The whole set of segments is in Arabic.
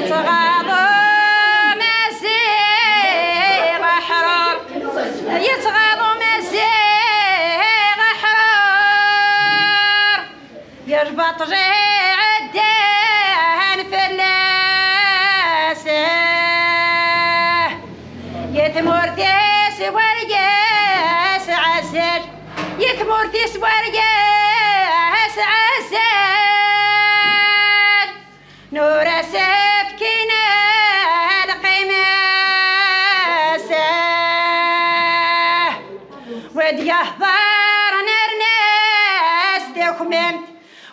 يتغاضوا مسيغ حرار يتغاضوا مسيغ حرار يربط ريع الدهن في اللاسه يتمرتس ورقاس عسل يتمرتس ورقاس عسل نور سفكنا القماسة وديهضر نرناس دخمنت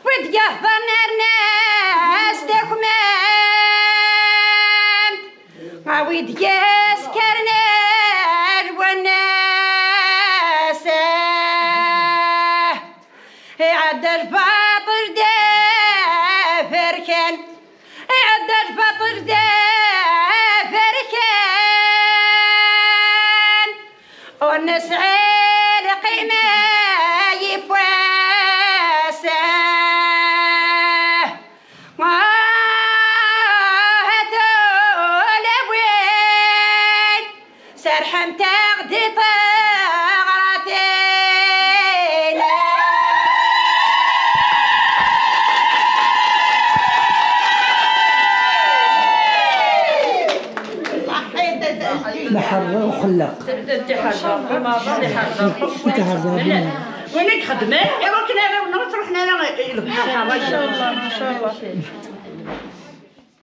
وديهضر نرناس دخمنت عويد يسكرنا والناسة عد الفاطر دافر كان عد الفطر دافر كان ونسعى القيمة يفواسه هاتوا سرحم تغدي طغرتين محرة وخلاق وينك خدمة؟ إيوا كنا نروح نروح للبحر. ما شاء الله ما شاء الله.